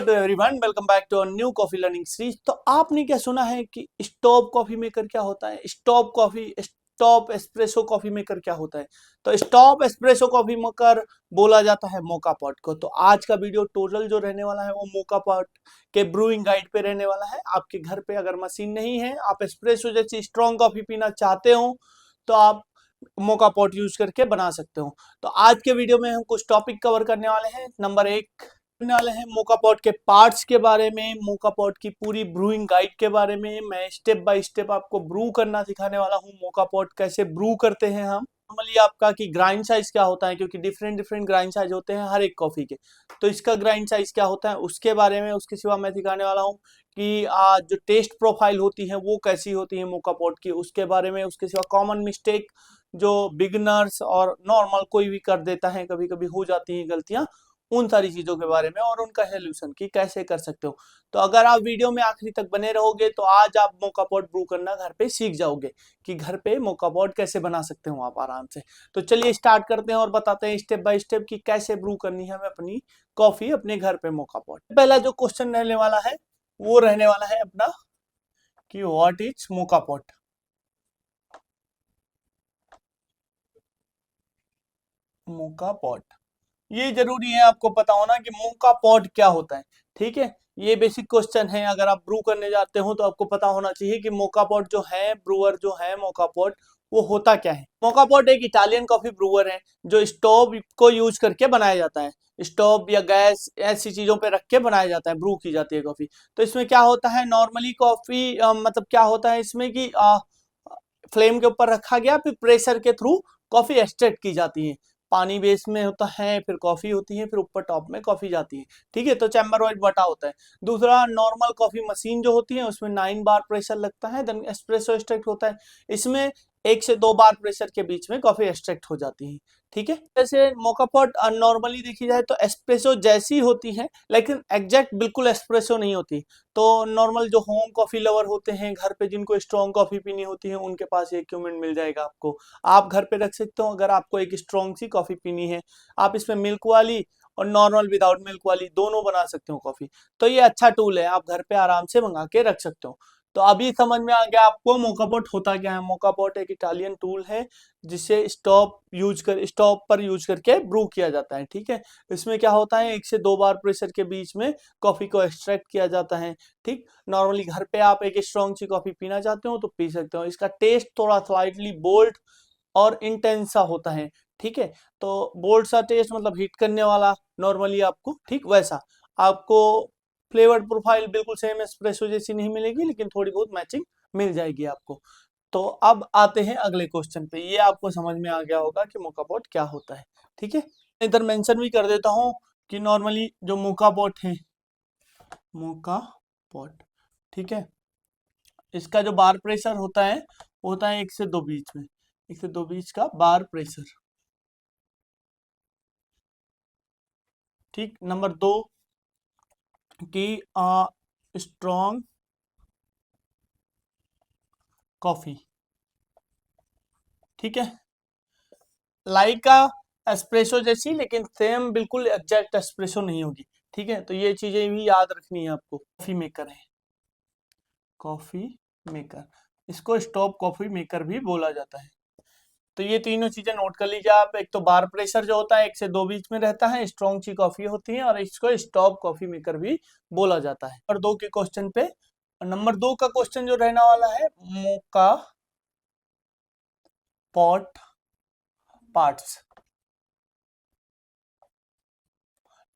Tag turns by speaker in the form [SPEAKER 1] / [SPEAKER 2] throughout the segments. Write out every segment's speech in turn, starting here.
[SPEAKER 1] Hello everyone, welcome back to new coffee learning series. तो आपने क्या सुना है कि स्टॉप कॉफी मेकर क्या होता है? स्टॉप एस्प्रेसो कॉफी मेकर क्या होता है? तो स्टॉप एस्प्रेसो कॉफी मेकर बोला जाता है मोका पॉट को। तो आज का वीडियो टोटल जो रहने वाला है वो मोका पॉट के ब्रूइंग गाइड पे रहने वाला है। आपके घर पे अगर मशीन नहीं है, आप एस्प्रेसो जैसी स्ट्रॉन्ग कॉफी पीना चाहते हो तो आप मोका पॉट यूज करके बना सकते हो। तो आज के वीडियो में हम कुछ टॉपिक कवर करने वाले हैं। नंबर एक करने वाले हैं मोका पॉट के पार्ट्स के बारे में, मोका पॉट की पूरी ब्रूइंग गाइड के बारे में। मैं स्टेप बाय स्टेप आपको ब्रू करना सिखाने वाला हूँ। मोका पॉट कैसे ब्रू करते हैं हम, नॉर्मली आपका कि ग्राइंड साइज क्या होता है, क्योंकि डिफरेंट डिफरेंट ग्राइंड साइज होते हैं हर एक कॉफी के। तो इसका ग्राइंड साइज क्या होता है उसके बारे में, उसके सिवा मैं सिखाने वाला हूँ कि जो टेस्ट प्रोफाइल होती है वो कैसी होती है मोका पॉट की, उसके बारे में। उसके सिवा कॉमन मिस्टेक जो बिगनर्स और नॉर्मल कोई भी कर देता है, कभी कभी हो जाती हैं गलतियां, उन सारी चीजों के बारे में और उनका सोल्यूशन की कैसे कर सकते हो। तो अगर आप वीडियो में आखिरी तक बने रहोगे तो आज आप मोका पॉट ब्रू करना घर पे सीख जाओगे कि घर पे मोका पॉट कैसे बना सकते हो आप आराम से। तो चलिए स्टार्ट करते हैं और बताते हैं स्टेप बाय स्टेप कि कैसे ब्रू करनी है हमें अपनी कॉफी अपने घर पे मोका पॉट। पहला जो क्वेश्चन रहने वाला है वो रहने वाला है अपना कि what is moka pot. Moka pot, ये जरूरी है आपको पता होना कि मोका पॉट क्या होता है। ठीक है, ये बेसिक क्वेश्चन है। अगर आप ब्रू करने जाते हो तो आपको पता होना चाहिए कि मोका पॉट जो है, ब्रूअर जो है मोका पॉट, वो होता क्या है। मोका पॉट एक इटालियन कॉफी ब्रूअर है जो स्टोव को यूज करके बनाया जाता है। स्टोव या गैस ऐसी चीजों पे रख के बनाया जाता है, ब्रू की जाती है कॉफी। तो इसमें क्या होता है, नॉर्मली कॉफी मतलब क्या होता है इसमें कि फ्लेम के ऊपर रखा गया, फिर प्रेशर के थ्रू कॉफी एक्सट्रैक्ट की जाती है। पानी बेस में होता है, फिर कॉफी होती है, फिर ऊपर टॉप में कॉफी जाती है। ठीक है, तो चैम्बर वाइड बटा होता है। दूसरा, नॉर्मल कॉफी मशीन जो होती है उसमें 9 बार प्रेशर लगता है, देन एस्प्रेसो एक्सट्रैक्ट होता है। इसमें 1 से 2 बार प्रेशर के बीच में कॉफी एक्सट्रैक्ट हो जाती है। ठीक है, जैसे मोका पॉट नॉर्मली देखी जाए तो एस्प्रेसो जैसी होती है, लेकिन एग्जैक्ट बिल्कुल एस्प्रेसो नहीं होती। तो नॉर्मल जो होम कॉफी लवर होते हैं घर पे, जिनको स्ट्रॉन्ग कॉफी पीनी होती है, उनके पास ये इक्विपमेंट मिल जाएगा आपको। आप घर पे रख सकते हो अगर आपको एक स्ट्रॉन्ग सी कॉफी पीनी है। आप इसमें मिल्क वाली और नॉर्मल विदाउट मिल्क वाली दोनों बना सकते हो कॉफी। तो ये अच्छा टूल है, आप घर पे आराम से मंगा के रख सकते हो। तो अभी समझ में आ गया आपको मोका पॉट होता क्या है। मोका पॉट एक इटालियन टूल है जिसे स्टॉप पर यूज करके ब्रू किया जाता है। ठीक है, इसमें क्या होता है, 1 से 2 बार प्रेशर के बीच में कॉफी को एक्सट्रैक्ट किया जाता है। ठीक, नॉर्मली घर पे आप एक स्ट्रॉन्ग सी कॉफी पीना चाहते हो तो पी सकते हो। इसका टेस्ट थोड़ा स्लाइटली बोल्ड और इंटेंस सा होता है। ठीक है, तो बोल्ड सा टेस्ट मतलब हिट करने वाला नॉर्मली आपको, ठीक वैसा आपको फ्लेवर प्रोफाइल बिल्कुल सेम एस्प्रेसो जैसी नहीं मिलेगी, लेकिन थोड़ी बहुत मैचिंग मिल जाएगी आपको। तो अब आते हैं अगले क्वेश्चन पे। ये आपको समझ में आ गया होगा कि मोका पॉट क्या होता है। ठीक है, इधर मेंशन भी कर देता हूँ कि नॉर्मली जो मोका पॉट है, मोका पॉट, ठीक है, इसका जो बार प्रेशर होता है वो होता है 1 से 2 बीच में, 1 से 2 बीच का बार प्रेशर। ठीक, नंबर 2 की स्ट्रॉन्ग कॉफी। ठीक है, लाइका एस्प्रेसो जैसी, लेकिन सेम बिल्कुल एग्जैक्ट एस्प्रेसो नहीं होगी। ठीक है, तो ये चीजें भी याद रखनी है आपको। कॉफी मेकर है, कॉफी मेकर, इसको स्टॉप कॉफी मेकर भी बोला जाता है। तो ये तीनों चीजें नोट कर लीजिए आप। एक तो बार प्रेशर जो होता है 1 से 2 बीच में रहता है, स्ट्रॉन्ग सी कॉफी होती है, और इसको स्टॉप कॉफी मेकर भी बोला जाता है। और 2 के क्वेश्चन पे, नंबर 2 का क्वेश्चन जो रहने वाला है, मोका पॉट पार्ट्स,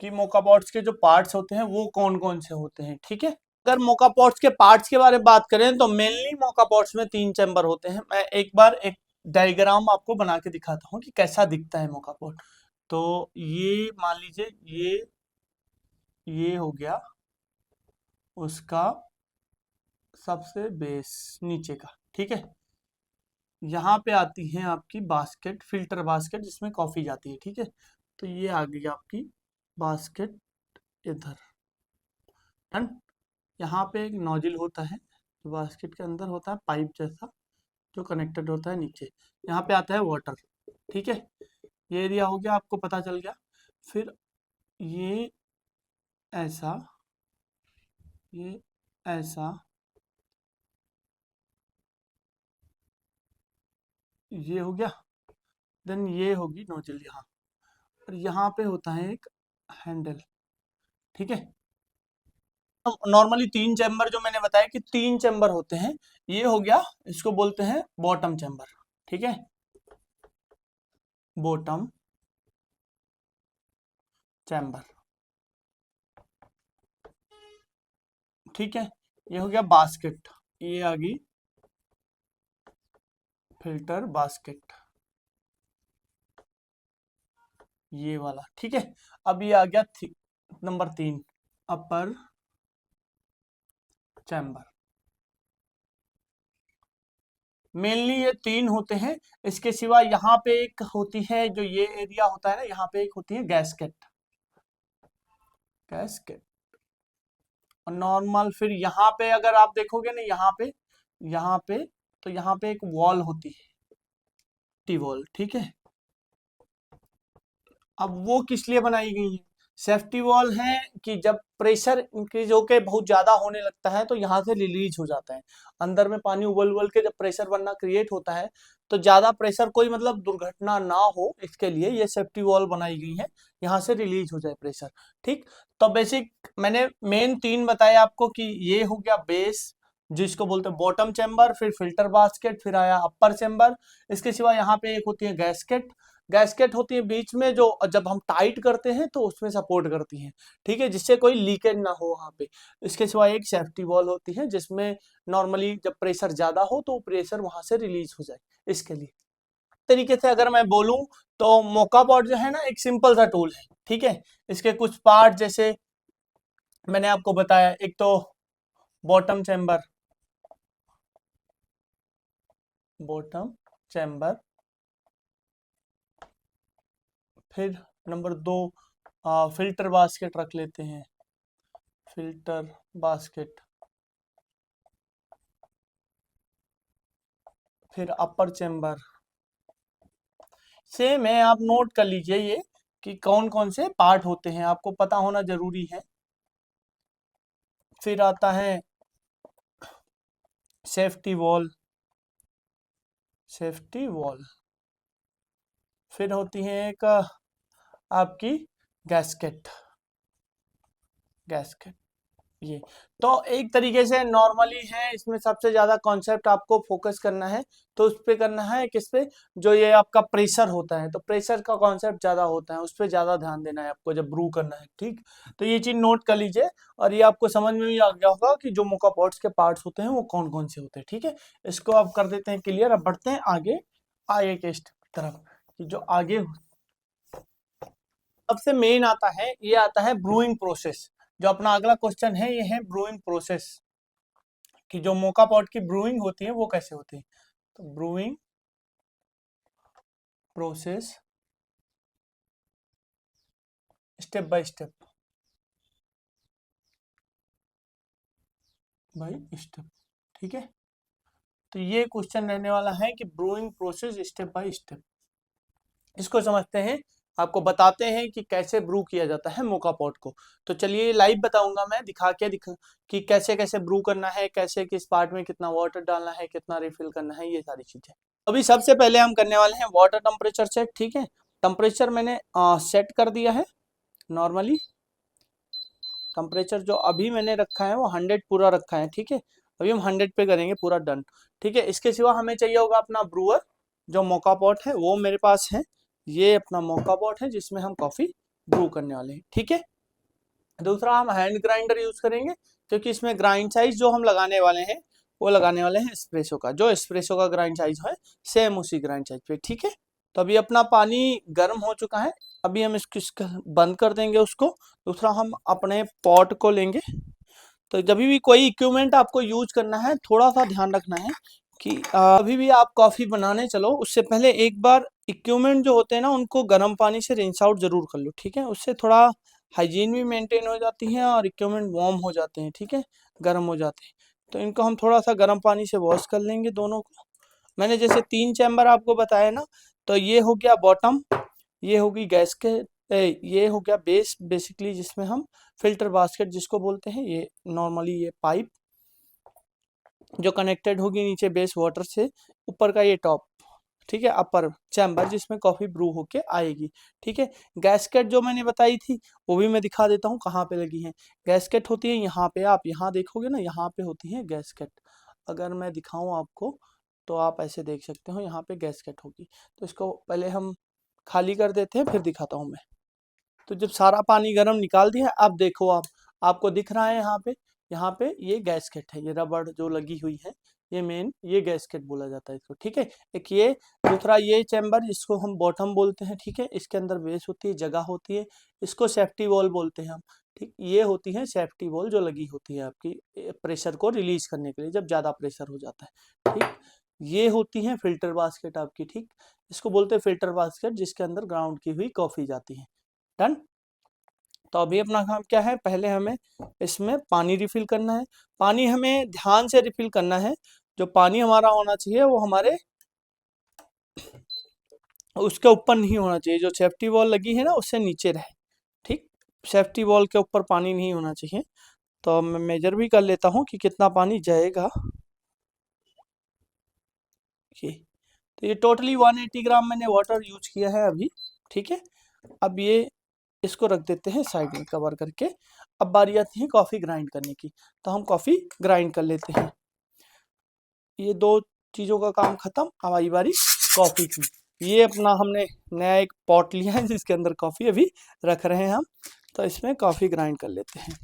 [SPEAKER 1] कि मोका पॉट्स के जो पार्ट्स होते हैं वो कौन कौन से होते हैं। ठीक है, अगर मोका पॉट्स के पार्ट्स के बारे में बात करें तो मेनली मोका पॉट्स में 3 चैम्बर होते हैं। मैं एक बार एक डायग्राम आपको बना के दिखाता हूँ कि कैसा दिखता है मोका पॉट। तो ये मान लीजिए, ये हो गया उसका सबसे बेस नीचे का। ठीक है, यहाँ पे आती है आपकी बास्केट, फिल्टर बास्केट जिसमें कॉफी जाती है। ठीक है, तो ये आ गई आपकी बास्केट इधर। डन, यहाँ पे एक नोजल होता है जो बास्केट के अंदर होता है, पाइप जैसा जो कनेक्टेड होता है नीचे। यहाँ पे आता है वाटर। ठीक है, ये एरिया हो गया, आपको पता चल गया। फिर ये ऐसा ये ऐसा, ये हो गया, देन ये होगी नोजल यहाँ, और यहाँ पे होता है एक हैंडल, ठीक है। नॉर्मली 3 चैम्बर जो मैंने बताया कि 3 चैम्बर होते हैं, ये हो गया, इसको बोलते हैं बॉटम चैम्बर, ठीक है, बॉटम चैम्बर, ठीक है। ये हो गया बास्केट, ये आ गई फिल्टर बास्केट, ये वाला, ठीक है। अब ये आ गया नंबर 3, अपर चैम्बर। मेनली ये 3 होते हैं, इसके सिवा यहाँ पे एक होती है, जो ये एरिया होता है ना, यहाँ पे एक होती है गैस्केट, गैस्केट। और नॉर्मल फिर यहाँ पे अगर आप देखोगे ना, यहाँ पे तो यहाँ पे एक वॉल होती है, टी वॉल, ठीक है। अब वो किस लिए बनाई गई है? सेफ्टी वॉल है कि जब प्रेशर इंक्रीज होके बहुत ज्यादा होने लगता है तो यहाँ से रिलीज हो जाता है, अंदर में पानी उबल उबल के जब प्रेशर बनना क्रिएट होता है, तो ज्यादा प्रेशर कोई मतलब दुर्घटना ना हो, इसके लिए ये सेफ्टी वॉल बनाई गई है, यहाँ से रिलीज हो जाए प्रेशर, ठीक। तो बेसिक मैंने मेन 3 बताया आपको कि ये हो गया बेस, जिसको बोलते हैं बॉटम चैम्बर, फिर फिल्टर बास्केट, फिर आया अपर चैम्बर। इसके सिवा यहाँ पे एक होती है गैस्केट, गैस्केट होती है बीच में, जो जब हम टाइट करते हैं तो उसमें सपोर्ट करती है, ठीक है, जिससे कोई लीकेज ना हो वहां पे। इसके सिवा एक सेफ्टी वॉल होती है, जिसमें नॉर्मली जब प्रेशर ज्यादा हो तो प्रेशर वहां से रिलीज हो जाए, इसके लिए। तरीके से अगर मैं बोलूं तो मोका पॉट जो है ना, एक सिंपल सा टूल है, ठीक है। इसके कुछ पार्ट जैसे मैंने आपको बताया, एक तो बॉटम चैम्बर, बॉटम चैम्बर, फिर नंबर 2 फिल्टर बास्केट रख लेते हैं, फिल्टर बास्केट, फिर अपर चैम्बर। सेम है, आप नोट कर लीजिए ये कि कौन कौन से पार्ट होते हैं, आपको पता होना जरूरी है। फिर आता है सेफ्टी वॉल, सेफ्टी वॉल, फिर होती है एक आपकी गैस्केट, गैस्केट, ये। तो एक तरीके से नॉर्मली है, इसमें सबसे ज्यादा कॉन्सेप्ट आपको फोकस करना है, तो उस पे करना है, किस पे, जो ये आपका प्रेशर होता है, तो प्रेशर का कॉन्सेप्ट ज्यादा होता है, उस पे ज्यादा ध्यान देना है आपको जब ब्रू करना है, ठीक। तो ये चीज नोट कर लीजिए, और ये आपको समझ में भी आ गया होगा कि जो मोका पॉट्स के पार्ट्स होते हैं वो कौन कौन से होते हैं, ठीक है। इसको आप कर देते हैं क्लियर। अब बढ़ते हैं आगे, आगे के स्टेप की तरफ, कि जो आगे सबसे मेन आता है, ये आता है ब्रूइंग प्रोसेस। जो अपना अगला क्वेश्चन है, ये है ब्रूइंग प्रोसेस, कि जो मोका पॉट की ब्रूइंग होती है वो कैसे होती है। तो brewing process step by step, by step, ठीक है। तो ये क्वेश्चन रहने वाला है कि brewing process step by step, इसको समझते हैं, आपको बताते हैं कि कैसे ब्रू किया जाता है मोका पॉट को। तो चलिए लाइव बताऊंगा मैं, दिखा कि कैसे कैसे ब्रू करना है, कैसे किस पार्ट में कितना वाटर डालना है, कितना रिफिल करना है, ये सारी चीजें। अभी सबसे पहले हम करने वाले हैं वाटर टेम्परेचर चेक, ठीक है। टेम्परेचर मैंने सेट कर दिया है, नॉर्मली टेम्परेचर जो अभी मैंने रखा है वो 100 पूरा रखा है, ठीक है। अभी हम 100 पे करेंगे पूरा, डन, ठीक है। इसके सिवा हमें चाहिए होगा अपना ब्रूअर, जो मोका पॉट है वो मेरे पास है, ये अपना मोका पॉट है जिसमें हम कॉफी ब्रू करने वाले हैं, ठीक है। दूसरा हम हैंड ग्राइंडर यूज करेंगे, क्योंकि इसमें ग्राइंड साइज जो हम लगाने वाले हैं वो लगाने वाले हैं एस्प्रेसो का, जो एस्प्रेसो का ग्राइंड साइज है सेम उसी ग्राइंड साइज पे, ठीक है। तो अभी अपना पानी गर्म हो चुका है, अभी हम इसको बंद कर देंगे उसको। दूसरा हम अपने पॉट को लेंगे। तो जब भी कोई इक्विपमेंट आपको यूज करना है, थोड़ा सा ध्यान रखना है कि अभी भी आप कॉफी बनाने चलो उससे पहले एक बार इक्विपमेंट जो होते हैं ना, उनको गर्म पानी से रिंस आउट जरूर कर लो, ठीक है। उससे थोड़ा हाइजीन भी मेंटेन हो जाती है और इक्विपमेंट वार्म हो जाते हैं, ठीक है, गर्म हो जाते हैं। तो इनको हम थोड़ा सा गर्म पानी से वॉश कर लेंगे दोनों को। मैंने जैसे 3 चैम्बर आपको बताया ना, तो ये हो गया बॉटम, ये होगी गैस के ये हो गया बेस बेसिकली, जिसमें हम फिल्टर बास्केट जिसको बोलते हैं, ये नॉर्मली ये पाइप जो कनेक्टेड होगी नीचे बेस वाटर से, ऊपर का ये टॉप, ठीक है, अपर चैम्बर जिसमें कॉफ़ी ब्रू होके आएगी, ठीक है। गैसकेट जो मैंने बताई थी वो भी मैं दिखा देता हूँ कहाँ पे लगी है। गैसकेट होती है यहाँ पे, आप यहाँ देखोगे ना, यहाँ पे होती है गैसकेट। अगर मैं दिखाऊँ आपको तो आप ऐसे देख सकते हो, यहाँ पे गैसकेट होगी। तो इसको पहले हम खाली कर देते हैं, फिर दिखाता हूँ मैं। तो जब सारा पानी गर्म निकाल दिया, अब देखो आपको दिख रहा है यहाँ पे ये गैसकेट है, ये रबड़ जो लगी हुई है, ये मेन ये गैसकेट बोला जाता है इसको, ठीक है। एक ये दूसरा ये चैम्बर जिसको हम बॉटम बोलते हैं, ठीक है, इसके अंदर बेस होती है, जगह होती है, इसको सेफ्टी वॉल बोलते हैं हम, ठीक। ये होती है सेफ्टी वॉल जो लगी होती है आपकी प्रेशर को रिलीज करने के लिए जब ज़्यादा प्रेशर हो जाता है, ठीक। ये होती है फिल्टर बास्केट आपकी, ठीक। इसको बोलते हैं फिल्टर बास्केट, जिसके अंदर ग्राउंड की हुई कॉफ़ी जाती है। डन। तो अभी अपना काम क्या है, पहले हमें इसमें पानी रिफिल करना है। पानी हमें ध्यान से रिफिल करना है, जो पानी हमारा होना चाहिए वो हमारे उसके ऊपर नहीं होना चाहिए, जो सेफ्टी वॉल लगी है ना उससे नीचे रहे, ठीक। सेफ्टी वॉल के ऊपर पानी नहीं होना चाहिए। तो मैं मेजर भी कर लेता हूँ कि कितना पानी जाएगा। ये तो ये टोटली 180 ग्राम मैंने वाटर यूज किया है अभी, ठीक है। अब ये इसको रख देते हैं साइड में कवर करके। अब बारी आती है कॉफ़ी ग्राइंड करने की, तो हम कॉफ़ी ग्राइंड कर लेते हैं। ये दो चीज़ों का काम खत्म, अब आई बारी कॉफ़ी की। ये अपना हमने नया एक पॉट लिया है जिसके अंदर कॉफ़ी अभी रख रहे हैं हम, तो इसमें कॉफ़ी ग्राइंड कर लेते हैं।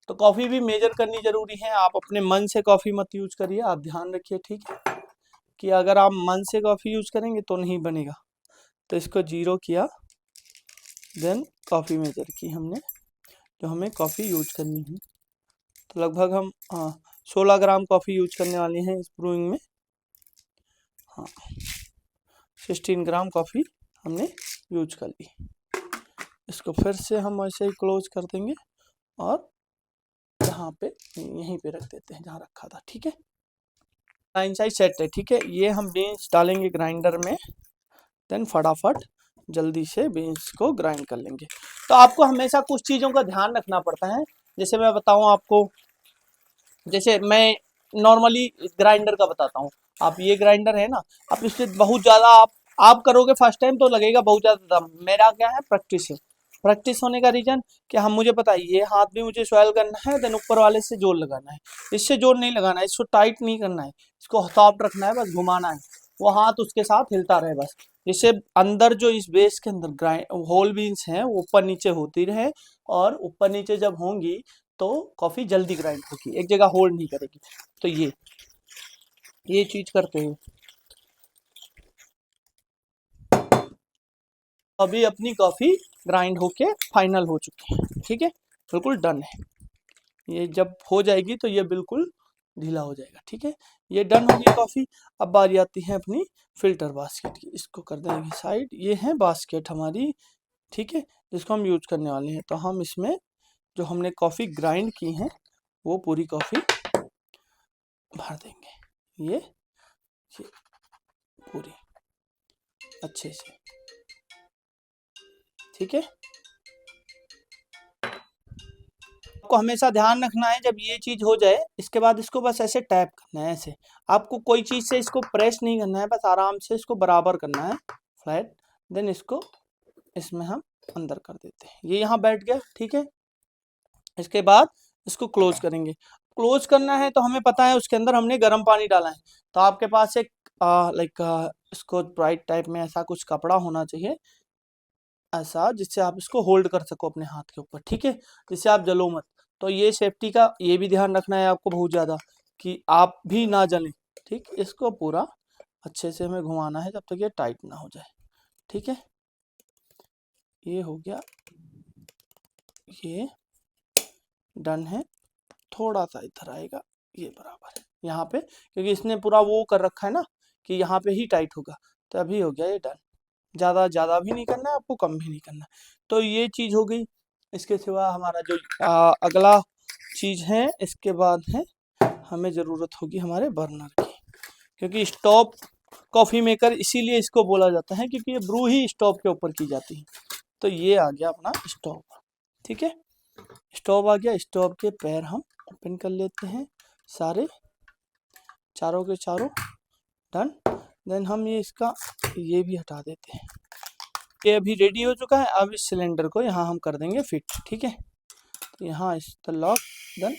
[SPEAKER 1] तो कॉफ़ी भी मेजर करनी ज़रूरी है, आप अपने मन से कॉफ़ी मत यूज करिए, आप ध्यान रखिए, ठीक है, कि अगर आप मन से कॉफ़ी यूज करेंगे तो नहीं बनेगा। तो इसको 0 किया, देन कॉफ़ी मेजर की हमने, जो हमें कॉफ़ी यूज करनी है। तो लगभग हम 16 ग्राम कॉफ़ी यूज करने वाले हैं इस ब्रूइंग में। हाँ, 16 ग्राम कॉफ़ी हमने यूज कर ली। इसको फिर से हम ऐसे ही क्लोज कर देंगे और यहाँ पे यहीं पे रख देते हैं जहाँ रखा था, ठीक है। लाइन साइज सेट है, ठीक है। ये हम बीन्स डालेंगे ग्राइंडर में, देन फटाफट जल्दी से बीन्स को ग्राइंड कर लेंगे। तो आपको हमेशा कुछ चीज़ों का ध्यान रखना पड़ता है, जैसे मैं बताऊँ आपको, जैसे मैं नॉर्मली ग्राइंडर का बताता हूँ। आप ये ग्राइंडर है ना, आप इससे बहुत ज़्यादा आप करोगे फर्स्ट टाइम तो लगेगा बहुत ज़्यादा दम। मेरा क्या है, प्रैक्टिस है। प्रैक्टिस होने का रीजन कि हम मुझे पता है ये हाथ भी मुझे सॉयल करना है, देन ऊपर वाले से जोर लगाना है। इससे जोर नहीं लगाना है, इसको टाइट नहीं करना है, इसको सॉफ्ट रखना है, बस घुमाना है, वो हाथ उसके साथ हिलता रहे बस, जिससे अंदर जो इस बेस के अंदर ग्राइंड होल बीन्स हैं वो ऊपर नीचे होती रहे, और ऊपर नीचे जब होंगी तो कॉफ़ी जल्दी ग्राइंड होगी, एक जगह होल्ड नहीं करेगी। तो ये चीज़ करते हैं। अभी अपनी कॉफ़ी ग्राइंड होके फाइनल हो चुकी है, ठीक है, बिल्कुल डन है। ये जब हो जाएगी तो ये बिल्कुल ढीला हो जाएगा, ठीक है। ये डन होगी कॉफ़ी। अब बारी आती है अपनी फिल्टर बास्केट की, इसको कर देंगे साइड। ये है बास्केट हमारी, ठीक है, जिसको हम यूज करने वाले हैं। तो हम इसमें जो हमने कॉफ़ी ग्राइंड की है वो पूरी कॉफ़ी भर देंगे, ये पूरी अच्छे से, ठीक है। आपको हमेशा ध्यान रखना है, जब ये चीज़ हो जाए इसके बाद इसको बस ऐसे टैप करना है, ऐसे। आपको कोई चीज़ से इसको प्रेस नहीं करना है, बस आराम से इसको बराबर करना है, फ्लैट। देन इसको इसमें हम अंदर कर देते हैं, ये यहाँ बैठ गया, ठीक है। इसके बाद इसको क्लोज करेंगे। क्लोज करना है तो हमें पता है उसके अंदर हमने गर्म पानी डाला है, तो आपके पास एक लाइक इसको ब्राइट टाइप में ऐसा कुछ कपड़ा होना चाहिए, ऐसा, जिससे आप इसको होल्ड कर सको अपने हाथ के ऊपर, ठीक है, जिससे आप जलो मत। तो ये सेफ्टी का ये भी ध्यान रखना है आपको बहुत ज़्यादा, कि आप भी ना जलें, ठीक। इसको पूरा अच्छे से हमें घुमाना है जब तक ये टाइट ना हो जाए, ठीक है। ये हो गया, ये डन है। थोड़ा सा इधर आएगा, ये बराबर है यहाँ पे, क्योंकि इसने पूरा वो कर रखा है ना कि यहाँ पे ही टाइट होगा। तो अभी हो गया ये डन। ज़्यादा भी नहीं करना है आपको, कम भी नहीं करना है। तो ये चीज़ हो गई। इसके सिवा हमारा जो अगला चीज़ है, इसके बाद है हमें ज़रूरत होगी हमारे बर्नर की, क्योंकि स्टोव कॉफ़ी मेकर इसीलिए इसको बोला जाता है क्योंकि ये ब्रू ही स्टोव के ऊपर की जाती है। तो ये आ गया अपना स्टोव। ठीक है, स्टोव आ गया। स्टोव के पैर हम ओपन कर लेते हैं सारे, चारों के चारों। डन। देन हम ये इसका ये भी हटा देते हैं। ये अभी रेडी हो चुका है। अब इस सिलेंडर को यहाँ हम कर देंगे फिट। ठीक है, तो यहाँ इस लॉक। देन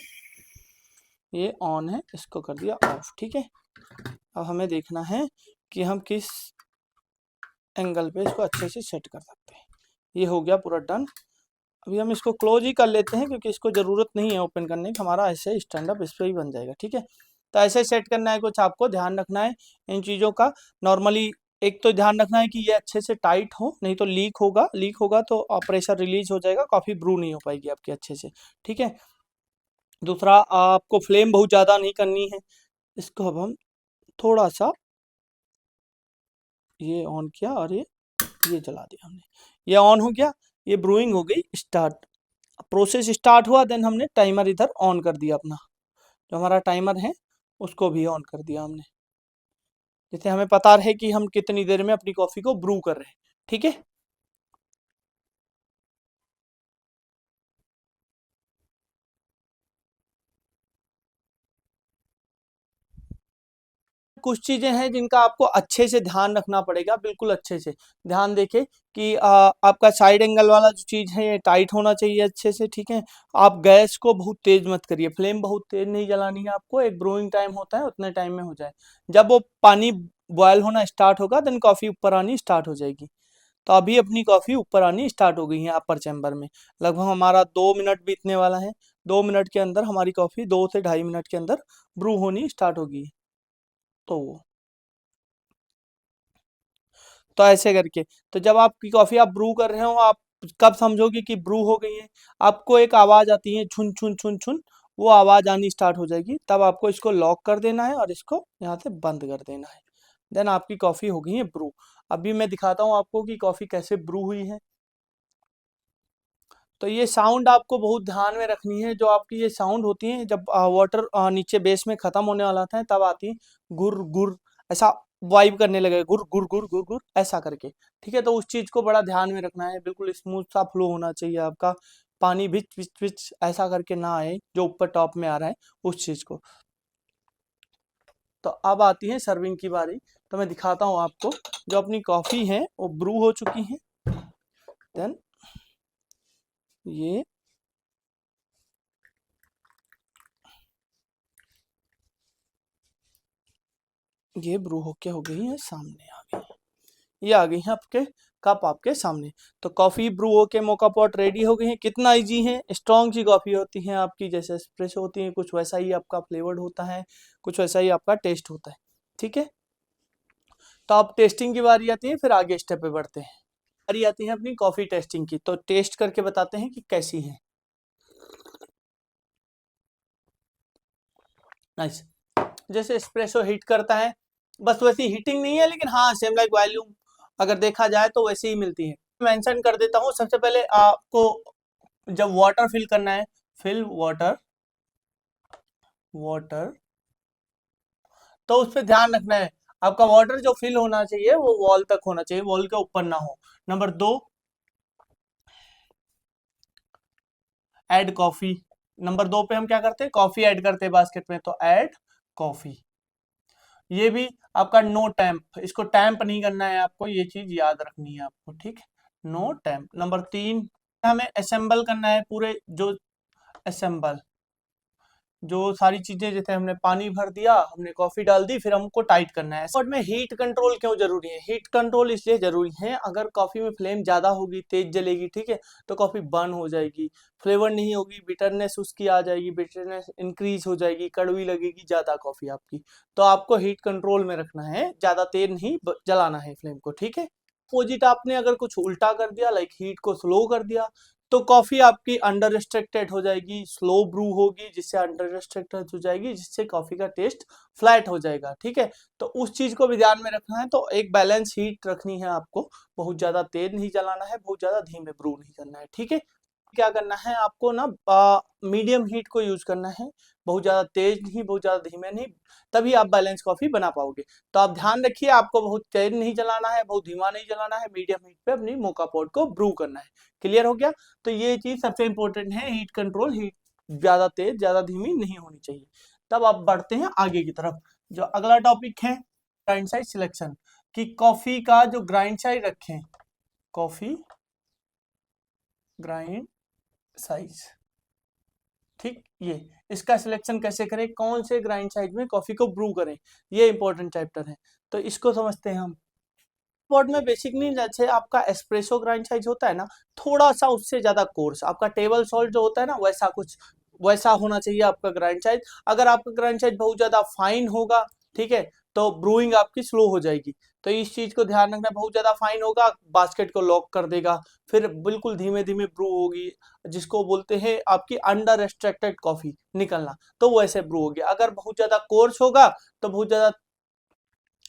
[SPEAKER 1] ये ऑन है, इसको कर दिया ऑफ। ठीक है, अब हमें देखना है कि हम किस एंगल पे इसको अच्छे से सेट कर सकते हैं। ये हो गया पूरा डन। अभी हम इसको क्लोज ही कर लेते हैं क्योंकि इसको ज़रूरत नहीं है ओपन करने की, हमारा ऐसे स्टैंड अप इस पर ही बन जाएगा। ठीक है, तो ऐसे सेट करना है। कुछ आपको ध्यान रखना है इन चीज़ों का। नॉर्मली एक तो ध्यान रखना है कि ये अच्छे से टाइट हो, नहीं तो लीक होगा। लीक होगा तो प्रेशर रिलीज हो जाएगा, कॉफ़ी ब्रू नहीं हो पाएगी आपकी अच्छे से। ठीक है, दूसरा आपको फ्लेम बहुत ज़्यादा नहीं करनी है। इसको अब हम थोड़ा सा ये ऑन किया और ये जला दिया हमने। ये ऑन हो गया, ये ब्रूइंग हो गई स्टार्ट। प्रोसेस स्टार्ट हुआ। देन हमने टाइमर इधर ऑन कर दिया अपना, जो हमारा टाइमर है उसको भी ऑन कर दिया हमने, जैसे हमें पता रहे कि हम कितनी देर में अपनी कॉफ़ी को ब्रू कर रहे हैं। ठीक है, कुछ चीज़ें हैं जिनका आपको अच्छे से ध्यान रखना पड़ेगा, बिल्कुल अच्छे से ध्यान देके कि आपका साइड एंगल वाला जो चीज़ है ये टाइट होना चाहिए अच्छे से। ठीक है, आप गैस को बहुत तेज़ मत करिए, फ्लेम बहुत तेज़ नहीं जलानी है आपको। एक ब्रूइंग टाइम होता है, उतने टाइम में हो जाए। जब वो पानी बॉयल होना स्टार्ट होगा देन कॉफ़ी ऊपर आनी स्टार्ट हो जाएगी। तो अभी अपनी कॉफ़ी ऊपर आनी स्टार्ट हो गई है अपर चैम्बर में। लगभग हमारा 2 मिनट बीतने वाला है। 2 मिनट के अंदर हमारी कॉफ़ी 2 से 2.5 मिनट के अंदर ब्रू होनी स्टार्ट होगी। तो ऐसे करके, तो जब आपकी कॉफ़ी आप ब्रू कर रहे हो, आप कब समझोगे कि ब्रू हो गई है? आपको एक आवाज़ आती है छुन छुन छुन छुन, वो आवाज़ आनी स्टार्ट हो जाएगी। तब आपको इसको लॉक कर देना है और इसको यहाँ से बंद कर देना है। देन आपकी कॉफ़ी हो गई है ब्रू। अभी मैं दिखाता हूँ आपको कि कॉफ़ी कैसे ब्रू हुई है। तो ये साउंड आपको बहुत ध्यान में रखनी है। जो आपकी ये साउंड होती है जब वाटर नीचे बेस में ख़त्म होने वाला था तब आती है गुर गुर, ऐसा वाइब करने लगे, गुर गुर गुर गुर गुर ऐसा करके। ठीक है, तो उस चीज़ को बड़ा ध्यान में रखना है। बिल्कुल स्मूथ सा फ्लो होना चाहिए आपका, पानी बिच बिच बिच ऐसा करके ना आए जो ऊपर टॉप में आ रहा है उस चीज़ को। तो अब आती है सर्विंग की बारी। तो मैं दिखाता हूँ आपको, जो अपनी कॉफ़ी है वो ब्रू हो चुकी है। देन ये ब्रू होके हो गई है, सामने आ गई है। ये आ गई है आपके कप आपके सामने। तो कॉफ़ी ब्रू होके मोका पॉट रेडी हो गई है। कितना इजी है, स्ट्रॉन्ग सी कॉफ़ी होती है आपकी, जैसे एस्प्रेसो होती है, कुछ वैसा ही आपका फ्लेवर्ड होता है, कुछ वैसा ही आपका टेस्ट होता है। ठीक है, तो अब टेस्टिंग की बारी आती है, फिर आगे स्टेप पे बढ़ते हैं। बारी आती है अपनी कॉफ़ी टेस्टिंग की, तो टेस्ट करके बताते हैं कि कैसी है। नाइस। जैसे एस्प्रेसो हीट करता है, बस वैसी हीटिंग नहीं है, लेकिन हाँ सेम लाइक वॉल्यूम अगर देखा जाए तो वैसे ही मिलती है। मेंशन कर देता हूँ। सबसे पहले आपको जब वाटर फिल करना है, फिल वाटर, वाटर, तो उस पर ध्यान रखना है। आपका वाटर जो फिल होना चाहिए वो वॉल तक होना चाहिए, वॉल के ऊपर ना हो। Number 2, add coffee. नंबर 2 पे हम क्या करते हैं, कॉफी ऐड करते हैं बास्केट में, तो ऐड कॉफी। ये भी आपका नो टैम्प, इसको टैम्प नहीं करना है आपको, ये चीज याद रखनी है आपको। ठीक है, नो टैम्प। नंबर 3, हमें असेंबल करना है पूरे, जो असेंबल, जो सारी चीजें, जैसे हमने पानी भर दिया, हमने कॉफी डाल दी, फिर हमको टाइट करना है। और में हीट कंट्रोल क्यों जरूरी है? हीट कंट्रोल इसलिए जरूरी है, अगर कॉफी में फ्लेम ज्यादा होगी, तेज जलेगी, ठीक है, तो कॉफी बर्न हो जाएगी, फ्लेवर नहीं होगी, बिटरनेस उसकी आ जाएगी, बिटरनेस इंक्रीज हो जाएगी, कड़वी लगेगी ज्यादा कॉफी आपकी। तो आपको हीट कंट्रोल में रखना है, ज्यादा तेज नहीं जलाना है फ्लेम को। ठीक है, अपोजिट आपने अगर कुछ उल्टा कर दिया, लाइक हीट को स्लो कर दिया, तो कॉफी आपकी अंडर रिस्ट्रिक्टेड हो जाएगी, स्लो ब्रू होगी, जिससे अंडर रिस्ट्रिक्टेड हो जाएगी, जिससे कॉफी का टेस्ट फ्लैट हो जाएगा। ठीक है, तो उस चीज को भी ध्यान में रखना है। तो एक बैलेंस हीट रखनी है आपको, बहुत ज्यादा तेज नहीं जलाना है, बहुत ज्यादा धीमे ब्रू नहीं करना है। ठीक है, क्या करना है आपको ना, मीडियम हीट को यूज करना है, बहुत ज्यादा तेज नहीं, बहुत ज्यादा धीमे नहीं, तभी आप बैलेंस कॉफी बना पाओगे। तो आप ध्यान रखिए, आपको बहुत तेज नहीं चलाना है, बहुत धीमा नहीं चलाना है, मीडियम हीट पे अपनी मोका पॉट को ब्रू करना है। क्लियर हो गया? तो ये चीज सबसे इंपॉर्टेंट है, हीट कंट्रोल, हीट ज्यादा तेज ज्यादा धीमी नहीं होनी चाहिए। तब आप बढ़ते हैं आगे की तरफ। जो अगला टॉपिक है ग्राइंड साइज सिलेक्शन, कि कॉफी का जो ग्राइंड साइज रखें, कॉफी ग्राइंड साइज, ठीक, ये इसका सिलेक्शन कैसे करें, कौन से ग्राइंड साइज में कॉफी को ब्रू करें, ये इंपॉर्टेंट चैप्टर है। तो इसको समझते हैं हम। पॉट में बेसिक नहीं, जैसे आपका एस्प्रेसो ग्राइंड साइज होता है ना, थोड़ा सा उससे ज्यादा कोर्स, आपका टेबल सॉल्ट जो होता है ना, वैसा कुछ वैसा होना चाहिए आपका ग्राइंड साइज। अगर आपका ग्राइंड साइज बहुत ज्यादा फाइन होगा, ठीक है, तो ब्रूइंग आपकी स्लो हो जाएगी। तो इस चीज को ध्यान रखना, बहुत ज्यादा फाइन होगा बास्केट को लॉक कर देगा, फिर बिल्कुल धीमे धीमे ब्रू होगी, जिसको बोलते हैं आपकी अंडर एक्सट्रैक्टेड कॉफी निकलना, तो वो ऐसे ब्रू होगी। अगर बहुत ज्यादा कोर्स होगा तो बहुत ज्यादा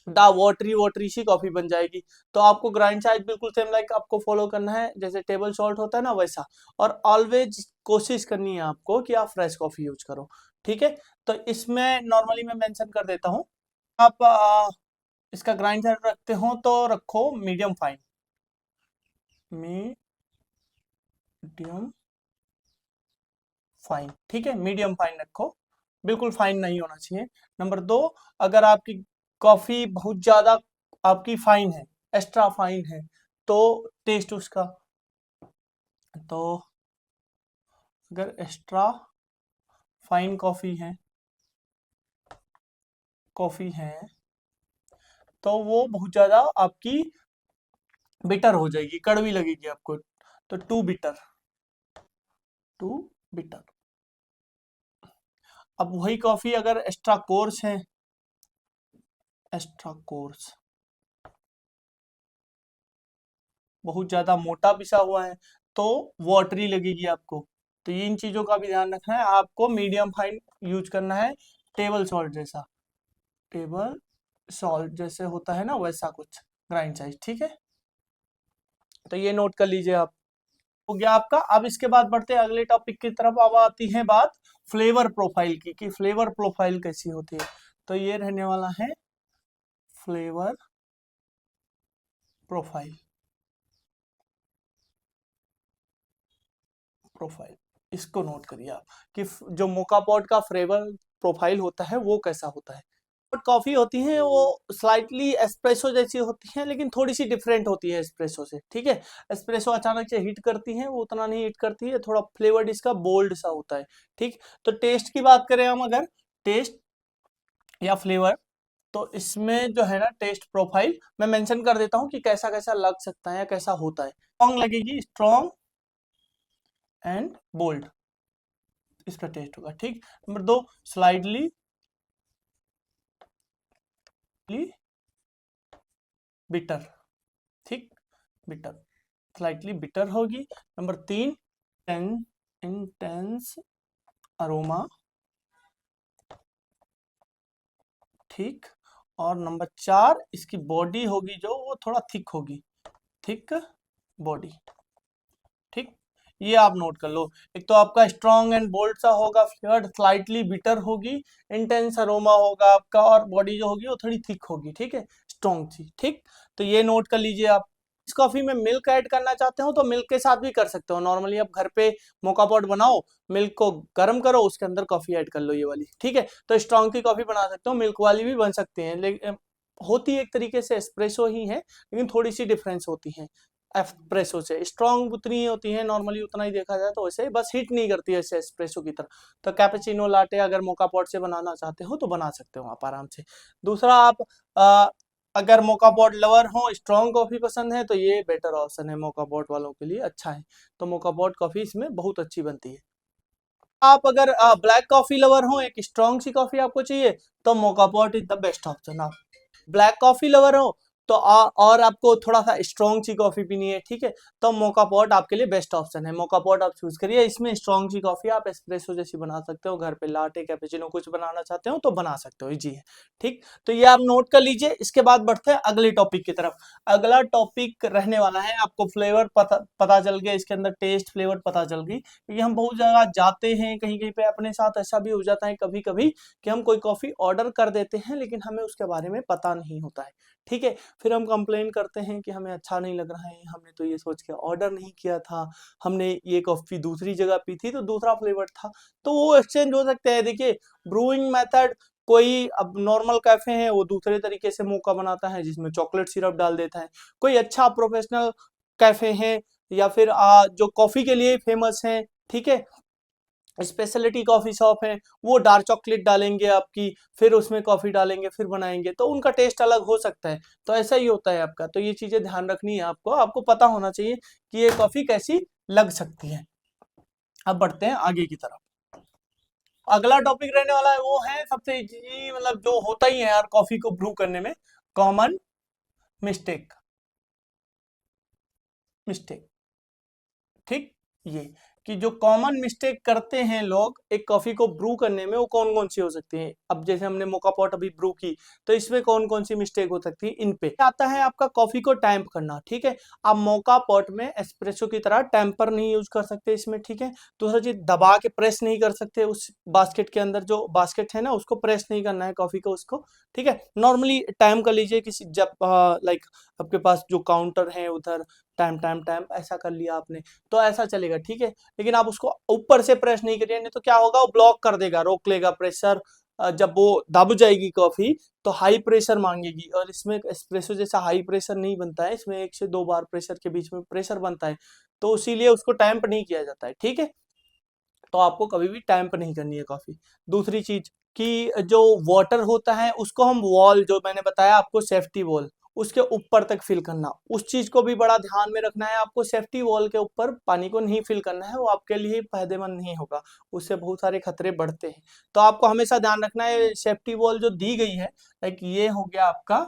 [SPEAKER 1] दा वाटरी वाटरी सी कॉफी बन जाएगी। तो आपको ग्राइंड साइज बिल्कुल सेम लाइक आपको फॉलो करना है, जैसे टेबल सॉल्ट होता है ना वैसा। और ऑलवेज कोशिश करनी है आपको कि आप फ्रेश कॉफी यूज करो, ठीक है। तो इसमें नॉर्मली मैं मेंशन कर देता हूँ, आप इसका ग्राइंड साइज रखते हो तो रखो मीडियम फाइन, मीडियम फाइन, ठीक है, मीडियम फाइन रखो, बिल्कुल फाइन नहीं होना चाहिए। नंबर 2, अगर आपकी कॉफी बहुत ज्यादा आपकी फाइन है, एक्स्ट्रा फाइन है, तो टेस्ट उसका, तो अगर एक्स्ट्रा फाइन कॉफी है तो वो बहुत ज्यादा आपकी बिटर हो जाएगी, कड़वी लगेगी आपको, तो टू बिटर। अब वही कॉफी अगर एक्स्ट्रा कोर्स है, एक्स्ट्रा कोर्स बहुत ज्यादा मोटा पिसा हुआ है, तो वाटरी लगेगी आपको। तो इन चीजों का भी ध्यान रखना है आपको, मीडियम फाइन यूज करना है, टेबल सॉल्ट जैसा, टेबल सॉल्ट जैसे होता है ना वैसा कुछ ग्राइंड साइज, ठीक है। तो ये नोट कर लीजिए आप, हो गया आपका। अब इसके बाद बढ़ते हैं अगले टॉपिक की तरफ। अब आती है बात फ्लेवर प्रोफाइल की, कि फ्लेवर प्रोफाइल कैसी होती है। तो ये रहने वाला है फ्लेवर प्रोफाइल, प्रोफाइल इसको नोट करिए आप, कि जो मोका पॉट का फ्लेवर प्रोफाइल होता है वो कैसा होता है। बट कॉफी होती है वो स्लाइटली एस्प्रेसो जैसी होती है, लेकिन थोड़ी सी डिफरेंट होती है एस्प्रेसो से, ठीक है। एस्प्रेसो अचानक से हिट करती है, वो उतना नहीं हिट करती है, थोड़ा फ्लेवर्ड इसका बोल्ड सा होता है, ठीक। तो टेस्ट की बात करें हम, अगर टेस्ट या फ्लेवर, तो इसमें जो है ना टेस्ट प्रोफाइल मैं मेंशन कर देता हूँ कि कैसा कैसा लग सकता है या कैसा होता है। स्ट्रॉन्ग लगेगी, स्ट्रॉन्ग एंड बोल्ड इसका टेस्ट होगा, ठीक। नंबर 2, स्लाइडली बिटर, ठीक, बिटर, स्लाइटली बिटर होगी। नंबर 3, इंटेंस अरोमा, ठीक। और नंबर 4, इसकी बॉडी होगी जो वो थोड़ा थिक होगी, थिक बॉडी, ठीक। ये आप नोट कर लो। एक तो आपका स्ट्रॉन्ग एंड बोल्ड सा होगा फ्लेवर्ड, स्लाइटली बिटर होगी, इंटेंस अरोमा होगा आपका, और बॉडी जो होगी वो थोड़ी थिक होगी, ठीक है, स्ट्रॉन्ग सी, ठीक। तो ये नोट कर लीजिए आप। इस कॉफी में मिल्क ऐड करना चाहते हो तो मिल्क के साथ भी कर सकते हो। नॉर्मली आप घर पे मोका पॉट बनाओ, मिल्क को गर्म करो, उसके अंदर कॉफी ऐड कर लो, ये वाली, ठीक है। तो स्ट्रॉन्ग की कॉफी बना सकते हो, मिल्क वाली भी बन सकती है, लेकिन होती एक तरीके से एस्प्रेसो ही है, लेकिन थोड़ी सी डिफरेंस होती है। एस्प्रेसो से स्ट्रॉन्ग उतनी ही होती है, नॉर्मली उतना ही देखा जाए तो, वैसे बस हिट नहीं करती है ऐसे एस्प्रेसो की तरह। तो कैपेचिनो लाटे अगर मोका पॉट से बनाना चाहते हो तो बना सकते हो आप आराम से। दूसरा, आप अगर मोका पॉट लवर हो, स्ट्रॉन्ग कॉफी पसंद है, तो ये बेटर ऑप्शन है मोका पॉट वालों के लिए, अच्छा है। तो मोका पॉट कॉफी इसमें बहुत अच्छी बनती है। आप अगर ब्लैक कॉफी लवर हो, एक स्ट्रॉन्ग सी कॉफी आपको चाहिए, तो moka pot is the best option. आप ब्लैक कॉफी लवर हो तो और आपको थोड़ा सा स्ट्रॉन्ग सी कॉफी पीनी है, ठीक है, तो मोका पॉट आपके लिए बेस्ट ऑप्शन है। मोका पॉट आप चूज करिए। इसमें स्ट्रॉन्ग सी कॉफी आप एस्प्रेसो जैसी बना सकते हो, घर पे लाटे कैपेचिनो कुछ बनाना चाहते हो तो बना सकते हो, इजी है, ठीक। तो ये आप नोट कर लीजिए। इसके बाद बढ़ते हैं अगले टॉपिक की तरफ। अगला टॉपिक रहने वाला है, आपको फ्लेवर पता चल गया, इसके अंदर टेस्ट फ्लेवर पता चल गई, क्योंकि हम बहुत जगह जाते हैं, कहीं कहीं पे अपने साथ ऐसा भी हो जाता है कभी कभी कि हम कोई कॉफी ऑर्डर कर देते हैं लेकिन हमें उसके बारे में पता नहीं होता है, ठीक है। फिर हम कंप्लेन करते हैं कि हमें अच्छा नहीं लग रहा है, हमने तो ये सोच के ऑर्डर नहीं किया था, हमने ये कॉफी दूसरी जगह पी थी तो दूसरा फ्लेवर था। तो वो एक्सचेंज हो सकते हैं। देखिए, ब्रूइंग मेथड, कोई अब नॉर्मल कैफे है वो दूसरे तरीके से मोका बनाता है जिसमें चॉकलेट सिरप डाल देता है। कोई अच्छा प्रोफेशनल कैफे है या फिर जो कॉफी के लिए फेमस है, ठीक है, स्पेशलिटी कॉफी शॉप है, वो डार्क चॉकलेट डालेंगे आपकी, फिर उसमें कॉफी डालेंगे, फिर बनाएंगे, तो उनका टेस्ट अलग हो सकता है। तो ऐसा ही होता है आपका। तो ये चीजें ध्यान रखनी है आपको, आपको पता होना चाहिए कि ये कॉफी कैसी लग सकती है। अब बढ़ते हैं आगे की तरफ। अगला टॉपिक रहने वाला है वो है सबसे इजी, मतलब जो होता ही है यार कॉफी को ब्रू करने में, कॉमन मिस्टेक। मिस्टेक, ठीक। ये कि जो कॉमन मिस्टेक करते हैं लोग एक कॉफी को ब्रू करने में, वो कौन कौन सी हो सकती है। अब जैसे हमने मोका पॉट अभी ब्रू की, तो इसमें कौन कौन सी मिस्टेक हो सकती है। इन पे आता है आपका कॉफी को टैम्प करना, ठीक है। आप मोका पॉट में एस्प्रेसो की तरह टैम्पर नहीं यूज कर सकते इसमें, ठीक है। दूसरा चीज, दबा के प्रेस नहीं कर सकते उस बास्केट के अंदर, जो बास्केट है ना उसको प्रेस नहीं करना है कॉफी को, उसको, ठीक है। नॉर्मली टाइम कर लीजिए किसी, जब लाइक आपके पास जो काउंटर है उधर टाइम टाइम टाइम ऐसा कर लिया आपने, तो ऐसा चलेगा, ठीक है। लेकिन आप उसको ऊपर से प्रेस नहीं करिए, नहीं तो क्या होगा, वो ब्लॉक कर देगा, रोक लेगा प्रेशर। जब वो दब जाएगी कॉफी तो हाई प्रेशर मांगेगी, और इसमें एस्प्रेसो जैसा हाई प्रेशर नहीं बनता है, इसमें 1 से 2 बार प्रेशर के बीच में प्रेशर बनता है, तो इसीलिए उसको टैंप नहीं किया जाता है, ठीक है। तो आपको कभी भी टैंप नहीं करनी है कॉफी। दूसरी चीज कि जो वाटर होता है उसको हम वॉल, जो मैंने बताया आपको सेफ्टी वॉल, उसके ऊपर तक फिल करना, उस चीज को भी बड़ा ध्यान में रखना है आपको। सेफ्टी वॉल के ऊपर पानी को नहीं फिल करना है, वो आपके लिए फायदेमंद नहीं होगा, उससे बहुत सारे खतरे बढ़ते हैं। तो आपको हमेशा ध्यान रखना है सेफ्टी वॉल जो दी गई है, लाइक ये हो गया आपका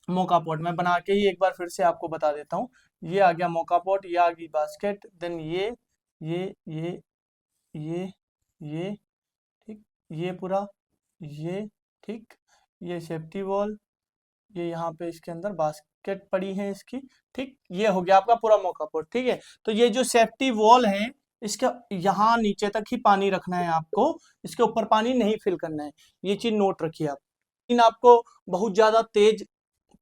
[SPEAKER 1] मोका पॉट। मैं बना के ही एक बार फिर से आपको बता देता हूँ। ये आ गया मोका पॉट, ये आ गई बास्केट, देन ये ये ये ठीक, ये पूरा, ये, ठीक, ये सेफ्टी वॉल, ये यहाँ पे इसके अंदर बास्केट पड़ी है इसकी, ठीक। ये हो गया आपका पूरा मोका पोट, ठीक है। तो ये जो सेफ्टी वॉल है, इसका यहाँ नीचे तक ही पानी रखना है आपको, इसके ऊपर पानी नहीं फिल करना है, ये चीज नोट रखिए आप। लेकिन आपको बहुत ज्यादा तेज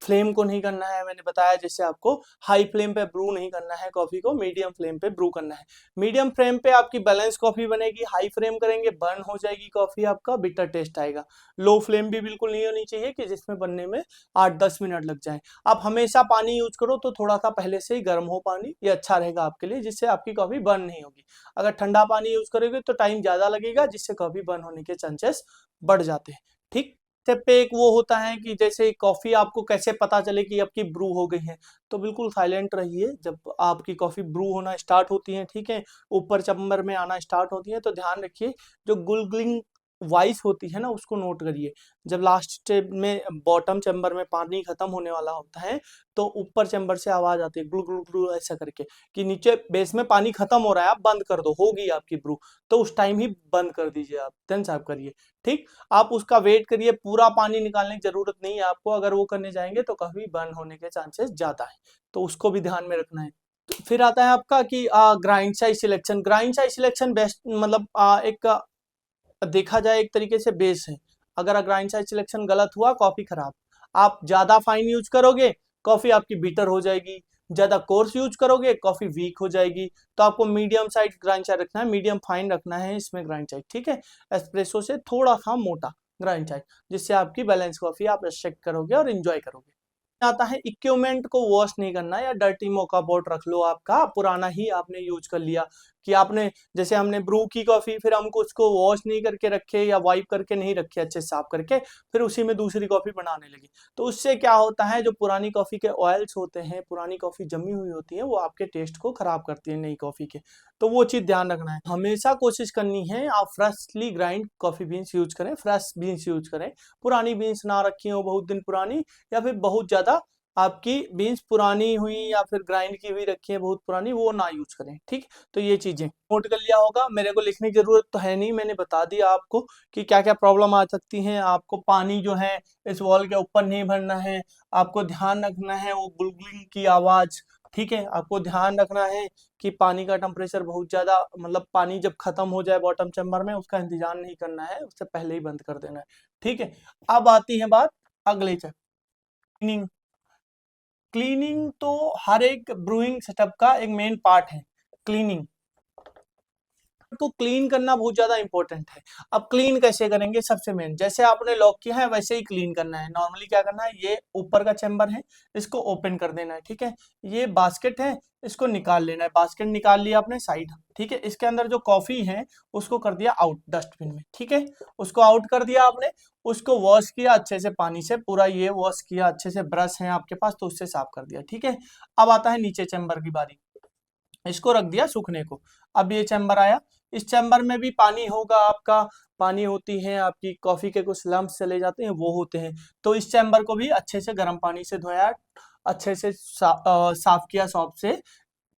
[SPEAKER 1] फ्लेम को नहीं करना है, मैंने बताया जैसे आपको हाई फ्लेम पे ब्रू नहीं करना है कॉफी को, मीडियम फ्लेम पे ब्रू करना है। मीडियम फ्लेम पे आपकी बैलेंस कॉफी बनेगी, हाई फ्लेम करेंगे बर्न हो जाएगी कॉफी, आपका बिटर टेस्ट आएगा। लो फ्लेम भी बिल्कुल नहीं होनी चाहिए कि जिसमें बनने में 8-10 मिनट लग जाए। आप हमेशा पानी यूज करो तो थोड़ा सा पहले से ही गर्म हो पानी, ये अच्छा रहेगा आपके लिए, जिससे आपकी कॉफी बर्न नहीं होगी। अगर ठंडा पानी यूज करोगे तो टाइम ज्यादा लगेगा, जिससे कॉफी बर्न होने के चांसेस बढ़ जाते हैं, ठीक। स्टेप पे एक वो होता है कि जैसे कॉफी आपको कैसे पता चले कि आपकी ब्रू हो गई है, तो बिल्कुल साइलेंट रहिए जब आपकी कॉफी ब्रू होना स्टार्ट होती है, ठीक है, ऊपर चैम्बर में आना स्टार्ट होती है, तो ध्यान रखिए जो गुलगुलिंग वॉइस होती है ना उसको नोट करिए। जब लास्ट स्टेप में बॉटम चैम्बर में पानी खत्म होने वाला होता है, तो ऊपर चैम्बर से आवाज आती है ग्लू ग्लू ग्लू ऐसा करके, कि नीचे बेस में पानी खत्म हो रहा है, आप बंद कर दो, होगी आपकी ब्रू, तो उस टाइम ही बंद कर दीजिए आप, देन साफ करिए, ठीक। आप उसका वेट करिए, पूरा पानी निकालने की जरूरत नहीं है आपको, अगर वो करने जाएंगे तो काफी बर्न होने के चांसेस ज्यादा है, तो उसको भी ध्यान में रखना है। तो फिर आता है आपका कि grind size selection. Grind size selection best, मतलब एक देखा जाए एक तरीके से बेस है। अगर ग्राइंड साइज सिलेक्शन गलत हुआ कॉफी खराब। आप ज्यादा फाइन यूज करोगे कॉफी आपकी बीटर हो जाएगी, ज्यादा कोर्स यूज करोगे कॉफी वीक हो जाएगी। तो आपको मीडियम साइज ग्राइंड साइज रखना है, मीडियम फाइन रखना है इसमें ग्राइंड साइज, ठीक है। एस्प्रेसो से थोड़ा सा मोटा ग्राइंड साइज, जिससे आपकी बैलेंस कॉफी आप एक्सट्रैक्ट करोगे और इंजॉय करोगे। आता है इक्विपमेंट को वॉश नहीं करना, या डर्टी मोका पॉट रख लो आपका पुराना ही आपने यूज कर लिया, कि आपने जैसे हमने ब्रू की कॉफी, फिर हमको उसको वॉश नहीं करके रखे या वाइप करके नहीं रखे अच्छे से साफ करके, फिर उसी में दूसरी कॉफी बनाने लगी, तो उससे क्या होता है, जो पुरानी कॉफी के ऑयल्स होते हैं, पुरानी कॉफी जमी हुई होती है, वो आपके टेस्ट को खराब करती है नई कॉफी के। तो वो चीज ध्यान रखना है, हमेशा कोशिश करनी है आप freshly grind coffee beans use करें, फ्रेश बीन्स यूज करें, पुरानी बीन्स ना रखी हो बहुत दिन पुरानी, या फिर बहुत ज्यादा आपकी बीन्स पुरानी हुई या फिर ग्राइंड की हुई रखी है बहुत पुरानी, वो ना यूज करें, ठीक। तो ये चीजें नोट कर लिया होगा, मेरे को लिखने की जरूरत तो है नहीं, मैंने बता दिया आपको कि क्या क्या प्रॉब्लम आ सकती है। आपको पानी जो है इस वॉल के ऊपर नहीं भरना है, आपको ध्यान रखना है वो बुलबुलिंग की आवाज, ठीक है। आपको ध्यान रखना है कि पानी का टेम्परेचर बहुत ज्यादा, मतलब पानी जब खत्म हो जाए बॉटम चेम्बर में, उसका इंतजार नहीं करना है, उससे पहले ही बंद कर देना है, ठीक है। अब आती है बात अगले क्लीनिंग। क्लीनिंग तो हर एक ब्रूइंग सेटअप का एक मेन पार्ट है, क्लीनिंग को क्लीन करना बहुत ज्यादा इंपॉर्टेंट है। अब क्लीन कैसे करेंगे, सबसे मेन, जैसे आपने लॉक किया है वैसे ही क्लीन करना है। नॉर्मली क्या करना है, ये ऊपर का चैम्बर है, इसको ओपन कर देना है, ठीक है। ये बास्केट है, इसको निकाल लेना है, बास्केट निकाल लिया आपने साइड, ठीक है। इसके अंदर जो कॉफी है उसको कर दिया आउट डस्टबिन में, ठीक है। उसको आउट कर दिया आपने, उसको वॉश किया अच्छे से पानी से, पूरा ये वॉश किया अच्छे से, ब्रश है आपके पास तो उससे साफ कर दिया, ठीक है। अब आता है नीचे चैम्बर की बारी, इसको रख दिया सूखने को। अब ये चैम्बर आया, इस चैम्बर में भी पानी होगा आपका, पानी होती है आपकी कॉफी के कुछ लम्स चले जाते हैं वो होते हैं, तो इस चैम्बर को भी अच्छे से गर्म पानी से धोया, अच्छे से साफ किया सॉफ्ट से,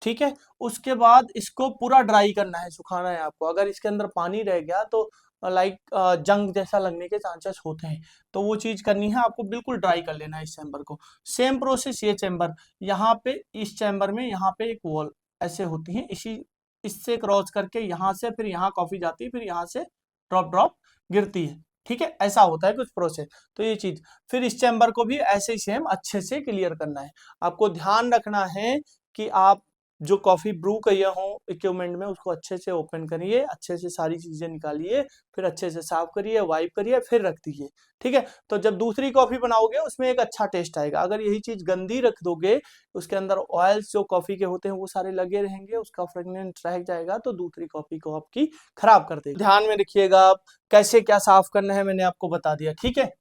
[SPEAKER 1] ठीक है। उसके बाद इसको पूरा ड्राई करना है, सुखाना है आपको। अगर इसके अंदर पानी रह गया तो लाइक जंग जैसा लगने के चांसेस होते हैं, तो वो चीज करनी है आपको, बिल्कुल ड्राई कर लेना है इस चैम्बर को। सेम प्रोसेस ये चैम्बर, यहाँ पे इस चैम्बर में यहाँ पे एक वॉल ऐसे होती है, इसी इससे क्रॉस करके यहाँ से फिर यहाँ कॉफी जाती है, फिर यहाँ से ड्रॉप ड्रॉप गिरती है, ठीक है। ऐसा होता है कुछ प्रोसेस, तो ये चीज फिर इस चैम्बर को भी ऐसे ही सेम अच्छे से क्लियर करना है। आपको ध्यान रखना है कि आप जो कॉफी ब्रू किए हो इक्विपमेंट में उसको अच्छे से ओपन करिए, अच्छे से सारी चीजें निकालिए, फिर अच्छे से साफ करिए, वाइप करिए, फिर रख दीजिए, ठीक है। तो जब दूसरी कॉफी बनाओगे उसमें एक अच्छा टेस्ट आएगा। अगर यही चीज गंदी रख दोगे, उसके अंदर ऑयल्स जो कॉफी के होते हैं वो सारे लगे रहेंगे, उसका फ्रेगनेंस रह जाएगा, तो दूसरी कॉफी को आपकी खराब कर देगा। ध्यान में रखिएगा आप कैसे क्या साफ करना है, मैंने आपको बता दिया, ठीक है।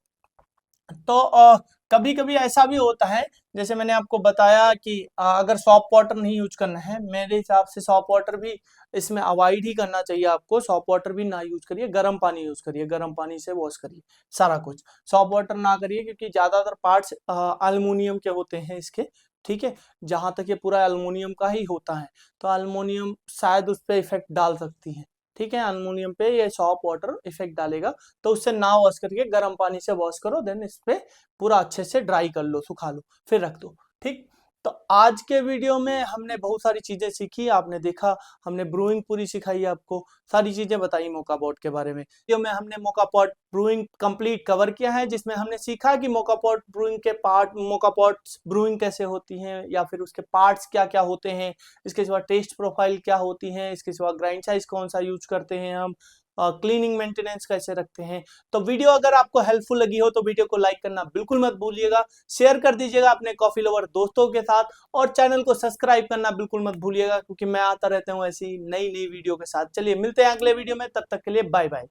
[SPEAKER 1] तो कभी कभी ऐसा भी होता है, जैसे मैंने आपको बताया कि अगर सॉप वाटर नहीं यूज करना है, मेरे हिसाब से सॉप वाटर भी इसमें अवॉइड ही करना चाहिए आपको। सॉप वाटर भी ना यूज करिए, गर्म पानी यूज करिए, गर्म पानी से वॉश करिए सारा कुछ, सॉप वाटर ना करिए, क्योंकि ज्यादातर पार्ट्स अल्युमिनियम के होते हैं इसके, ठीक है। जहां तक ये पूरा अल्युमिनियम का ही होता है, तो अल्युमिनियम शायद उस पर इफेक्ट डाल सकती है, ठीक है। अल्युमिनियम पे ये सॉप वाटर इफेक्ट डालेगा, तो उससे ना वॉश करके गर्म पानी से वॉश करो, देन इस पे पूरा अच्छे से ड्राई कर लो, सुखा लो, फिर रख दो, ठीक। तो आज के वीडियो में हमने बहुत सारी चीजें सीखी, आपने देखा, हमने ब्रूइंग पूरी सिखाई आपको, सारी चीजें बताई मोका पॉट के बारे में। वीडियो में हमने मोका पॉट ब्रूइंग कंप्लीट कवर किया है, जिसमें हमने सीखा कि मोका पॉट ब्रूइंग के पार्ट, मोका पॉट ब्रूइंग कैसे होती है, या फिर उसके पार्ट्स क्या क्या होते हैं, इसके सिवा टेस्ट प्रोफाइल क्या होती है, इसके सिवा ग्राइंड साइज कौन सा यूज करते हैं हम, क्लीनिंग मेंटेनेंस कैसे रखते हैं। तो वीडियो अगर आपको हेल्पफुल लगी हो तो वीडियो को लाइक करना बिल्कुल मत भूलिएगा, शेयर कर दीजिएगा अपने कॉफी लवर दोस्तों के साथ, और चैनल को सब्सक्राइब करना बिल्कुल मत भूलिएगा, क्योंकि मैं आता रहता हूँ ऐसी नई नई वीडियो के साथ। चलिए मिलते हैं अगले वीडियो में, तब तक के लिए बाय बाय।